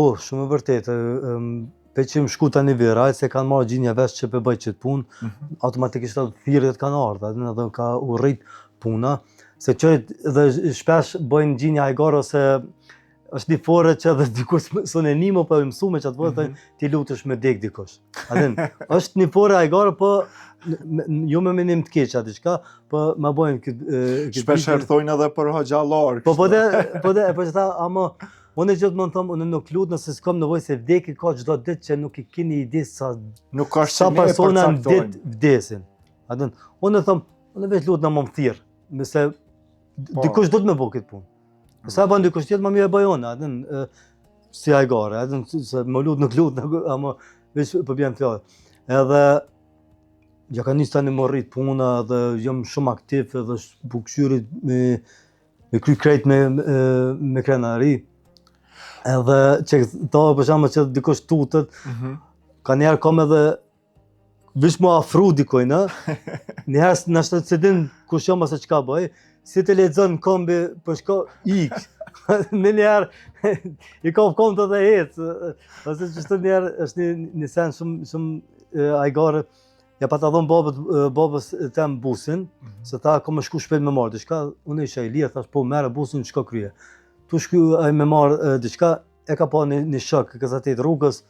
Po, shumë e vërtetë. Pe që më shku tani viraj, se kanë marrë gjinja vesh që për bëj qëtë punë, automatikisht edhe thirrjet kanë ardhur, edhe ka urrit puna, se qëjt dhe shpesh bëjnë gjinja hajgar ose është një fore që edhe dikush sonë nimo për mësume që atë vërë, ti lutesh me dek dikush. Është një fore hajgar, po jo me menim të keq atë diçka, po ma bojnë këtë shpesh thojnë edhe për hoxhallar. Po që ta, ama unë gjithmonë them, unë nuk lut nëse s'kam nevojë se vdekje ka çdo ditë që nuk I keni ide sa persona në ditë vdesin. Unë them, unë vetë lut në më thirr, nëse dikush do të më bëj këtë punë. Sa bën dikush tjetër më mirë e bëj unë, si hajgare, se më lut nuk lut, ama veç po bjem fjalë. Edhe ja ka nis tani më rrit puna dhe jam shumë aktiv edhe bukëshyrit me kry krejt me krenari. Edhe që ta për shembull që dikush tutet, ka njerë kam edhe vish mu afru dikojnë, njerës nështë se din kush jam ose çka bëj, si të lexon kombi për shko ik. Në njerë I ka kom të dhe hecë, ose që shtë njerë është një sen shumë hajgare. Ja pa ta dhonë babës tem busin, se ta ka më shku shpejt me marrë diçka, unë isha I lirë, thash po merë busin çka krye. Tu shku me marrë diçka, e ka pa një shok, kësatit rrugës,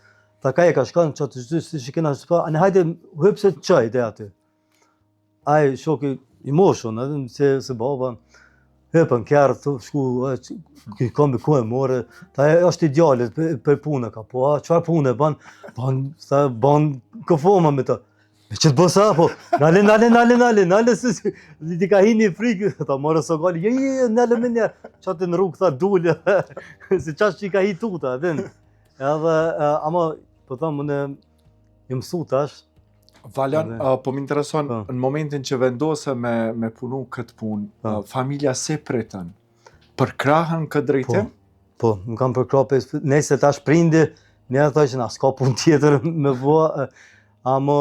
ta ka e ka shkanë, që të gjithë si shikina që pa, anë hajde hypse të qaj dhe aty. Aj shoki I moshon, se baba, hypën kjerë, të shku, kombi ku e more, ta është idealit për punë ka, po qëfar punë e ban këfoma me ta. Me që të bësa, po, nale, ti ka hi një frikë, ta marë së gali, nale me njerë, qatë në rrugë, tha, dulja, se qash që I ka hi tuta, edhe, ama, po thamë, unë I mësu tash. Valjan, po më intereson, në momentin që vendose me punu këtë punë, familja se pritën, për krahën këtë drejtim? Po, më kam për krahë, nëse tash prindi, njerë thaj që na s'ka punë tjetër me vua, ama,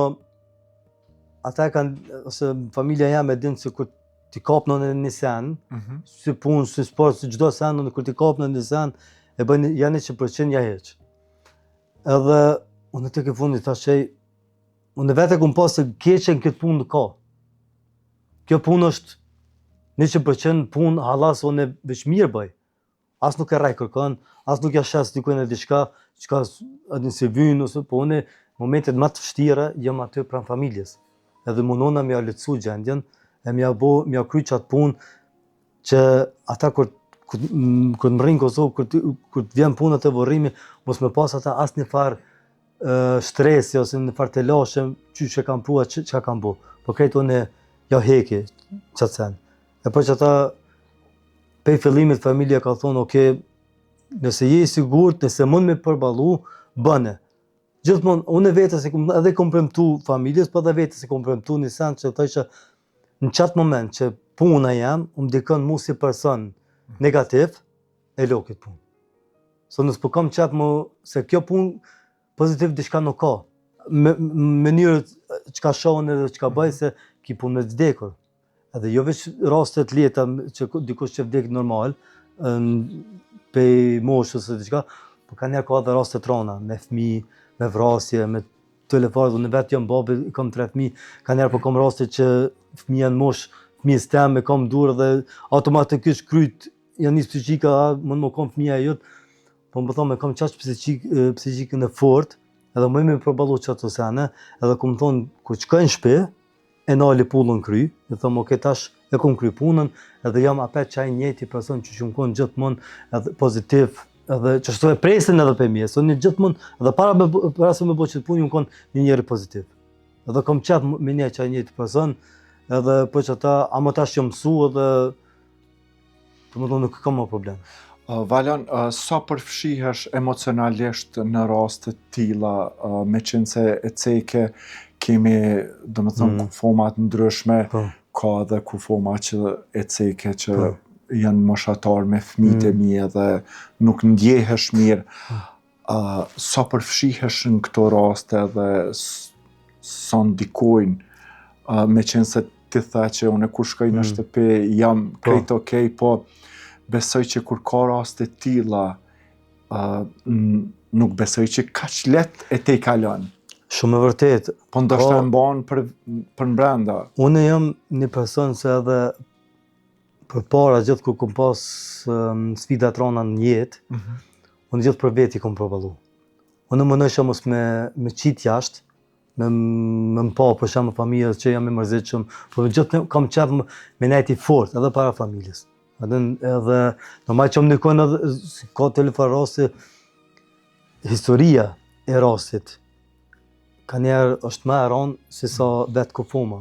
ata kanë, ose familja jam e dinë se kur ti kapnë në një sen, si punë, si sport, si gjdo sen, kur ti kapnë në një sen, e bëjnë janë 100% ja heq. Edhe, unë të ke fundi thash që unë vete kum pas se keqen këtë punë ka. Kjo punë është 100% punë halas unë veç mirë bëj. As nuk e raj kërkon, as nuk ja shes dikujnë e diçka, çka adin se vynë, ose po unë momentet më të vështira jam aty pranë familjes. Edhe mundona m'ja lehtësu gjendjen, e m'ja kry qatë punë që ata kur të më rinë Kosovë, kur të vjen punët e vorrimi, mos me pas ata as një farë shtresi ose një farë të lashe që kam prua që kam bu. Po krejtë unë ja heki qatë sen. E po që ata pej fillimit familja ka thonë, oke, nëse je I sigurt, nëse mund me përballu, bëne. Gjithmonë, unë vetës edhe kom premtu familjes, po edhe vetës kom premtu një sen që thaj që në qatë moment që puna jam, më dikën mu si person negativ, e lo këtë punë. So nësë po kam qatë mu, se kjo punë pozitiv diçka nuk ka. Me njërë që ka shohën edhe që ka bëj, se ki punë me të vdekur. Edhe jo veç rastet leta që dikush që vdek normal, pej moshës e diçka, po ka njerë ka edhe rastet rana, me fmi, me vrasje, me telefarë, dhe në vetë jam babi, I kam 3 fmi, ka njerë po kam raste që fmija në mosh, fmijës tem, me kam dur dhe automatikisht kryt, janë një psikika, mund më kam fmija e jëtë, po më thonë me kam qash psikikën e fort, edhe më me probalu që ato sene, edhe kom thonë, kur qëka në shpe, e nali pullën kry, dhe thonë, oke, tash e kom kry punën, edhe jam apet qaj njëti person që më konë gjithmonë edhe pozitiv, edhe që shtu e presin edhe për mje, so një gjithmonë, edhe para se me bo që të punë, më konë një njeri pozitiv. Edhe kom qatë me një qaj njëti person, edhe po që ta, ama tash që mësu edhe, të më thonë nuk kam më problem. Valjan, sa përfshihesh emocionalisht në rastet tilla, me qenë se e ceke kemi, do më thënë, kufomat ndryshme, ka edhe kufoma që e ceke që janë moshatar me fëmijët e mi edhe nuk ndjehesh mirë. Sa përfshihesh në këto raste dhe sa ndikojnë, me qenë se ti tha që unë kur shkoj në shtëpi jam krejt okej, po besoj që kur ka raste tilla nuk besoj që kaq let e te kalon. Shumë e vërtet. Po ndoshta mban për brenda. Unë jam një person se edhe përpara gjithë kur kom pas sfidat rona në jetë, unë gjithë për veti kom provallu. Unë më nësha mos me qit jashtë, me pa për shemë familjes që jam i mërzitshëm, por gjithë kam qef me nejti fort edhe para familjes. Edhe normal që më nikon edhe ka telefon rasti, historia e rastit ka njerë është më e ronë se sa vetë kufoma.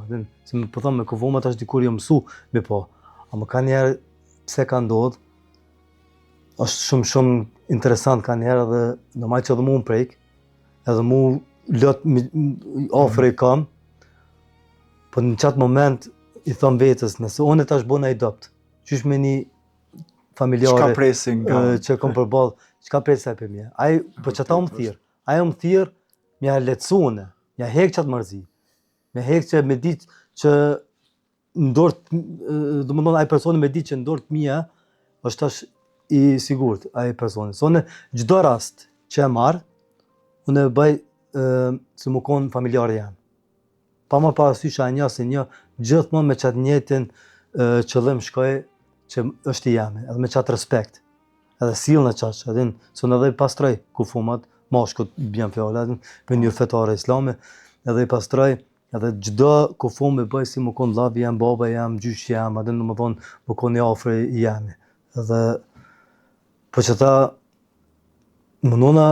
Se më përthom me kufoma tash dikur jo mësu me po. A më ka njerë pse ka ndodhë, është shumë interesant ka njerë edhe normal që edhe mu më prejk, edhe mu lot ofre i kam, po në qatë moment i thom vetës, nëse unë tash bona i dopt, qysh me një familjare që kom përballë, çka presaj për mje? Ai, po që ta më thirë, ajo më thirë, mja lecune, mja hek qatë mërzi, mja hek që me ditë që ndort, do më thonë ai personi me ditë që ndort mija, është tash i sigurt ai personi. So në çdo rast që e marr, unë e bëj se më konë familjarë jam. Pa më parasysh anja se një gjithmonë me qatë njëtin qëllim shkoj që është i jami, edhe me qatë respekt. Edhe sill në qash, edhe se në edhe i pastroj kufumat, mashkut bjen fjala, për një fetare islame, edhe i pastroj, edhe gjdo kufum me bëj si më konë lavi jam, baba jam, gjysh jam, edhe në më thonë më konë i afre i jami. Edhe, po që ta, më nona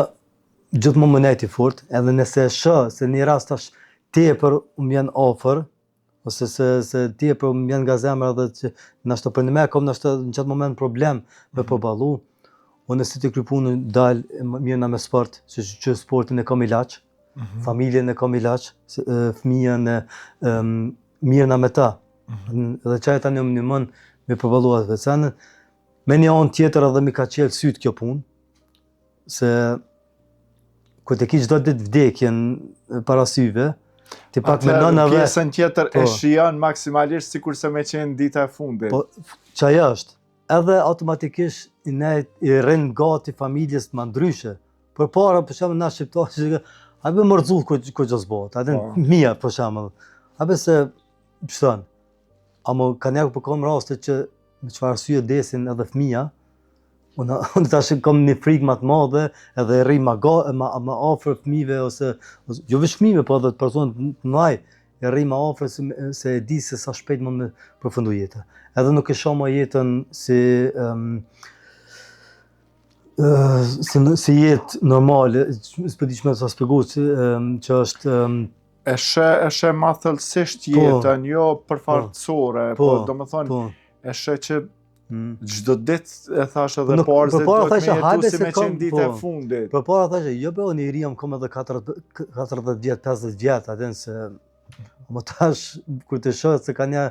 gjithmonë më nejti fort, edhe nëse shë, se një rast tash tepër më vjen afër, ose se tepër më vjen nga zemra edhe që nashta për në me kom nashta në qatë moment problem me përballu, unë si të krypunë dalë mirë na me sport, që sportin e kam ilaq, familjen e kam ilaq, fëmijën e mirë na me ta. Edhe qaj tani më nimën me përballu atë veçanë. Me një anë tjetër edhe mi ka qelë sytë kjo punë, se ku të ki çdo ditë vdekjen para syve, ti pak me nëna dhe... Pjesën tjetër e shijon maksimalisht sikur se me qenë dita e fundit. Po, qaj është. Edhe automatikisht i rrinë gati familjes të ma ndryshe. Për para, për shemë, na shqiptarë, abe mërzull ko që zbot, mija, për shemë. Abe se, pështën, amo ka njerë për kom raste që me qëfar arsye desin edhe fëmija, unë tash kam një frikë ma të madhe, edhe rri ma afër fëmive, ose jo veç fëmive, po edhe të personët të mlaj, e rri ma afër se e di se sa shpejt më me përfundu jetë. Edhe nuk e shoh ma jetën si jetë normale, s'po di ç'më sa shpjegoj që është e sheh ma thellësisht jetën, jo përfaqësore, po domethënë e sheh që çdo ditë e thash edhe parë se do të jetu si me qenë dita e fundit. Përpara thashë, jo be unë i ri jam kom edhe 40 vjet, 50 vjet, atë se më tash kur të shoh se kanë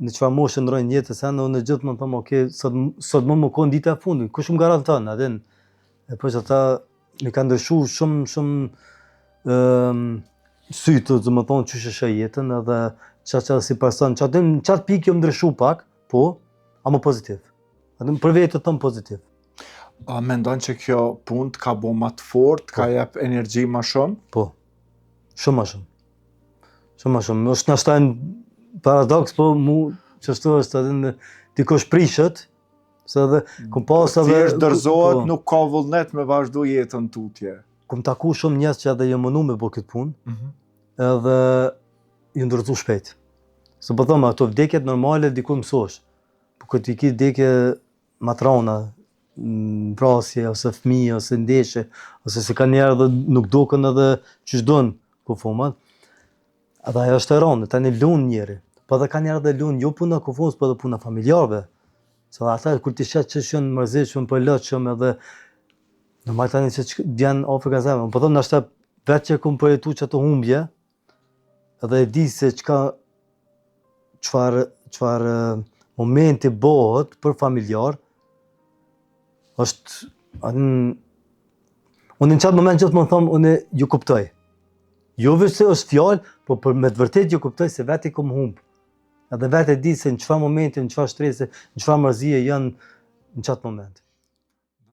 në çfarë moshë ndrojnë jetës, unë gjithmonë them, okay, sot më konë dita e fundit, kush më garanton, atë. E po që ata mi kanë ndryshu shumë sytë, do më thonë çysh e shoh jetën, edhe çfarë si person, çfarë pikë jo më ndryshu pak, po, ama pozitiv. Atë për vetë të them pozitiv. A mendon që kjo punë ka bo ma të fort, ka jep energji ma shumë? Po, shumë ma shumë. Shumë ma shumë. Është nashta paradoks, po mu qështu është edhe në dikush prishet, se edhe kom pas edhe... Thjesht dërzohet, nuk ka vullnet me vazhdu jetën tutje. Kom taku shumë njerëz që edhe jë mënu me bo këtë punë, edhe ju ndërzu shpejt. Se po thoma, ato vdekjet normale dikur mësosh, po këtë i ki vdekje matrona, vrasje, ose fëmijë, ose ndeshe, ose se ka njerë dhe nuk doken edhe qysh donë kufomat, edhe ajo është e ronë, tani lunë njeri. Po dhe ka njerë dhe lunë, jo puna kufos, po dhe puna familjarve. Se dhe ata, kur ti shetë që shënë mërzishëm, për lëqëm edhe, normal tani që djenë Afrika zemë. Po thëmë, nështë vetë që kom përjetu që të humbje, edhe e di se qëfar momenti bëhet për familjar, është, unë në qatë moment gjithë më thëmë, unë ju kuptoj. Jo veç se është fjallë, po me të vërtet ju kuptoj se vetë i kom humbë. Edhe vetë e di se në qëfar momenti, në qëfar shtrese, në qëfar mërzije janë në qatë moment.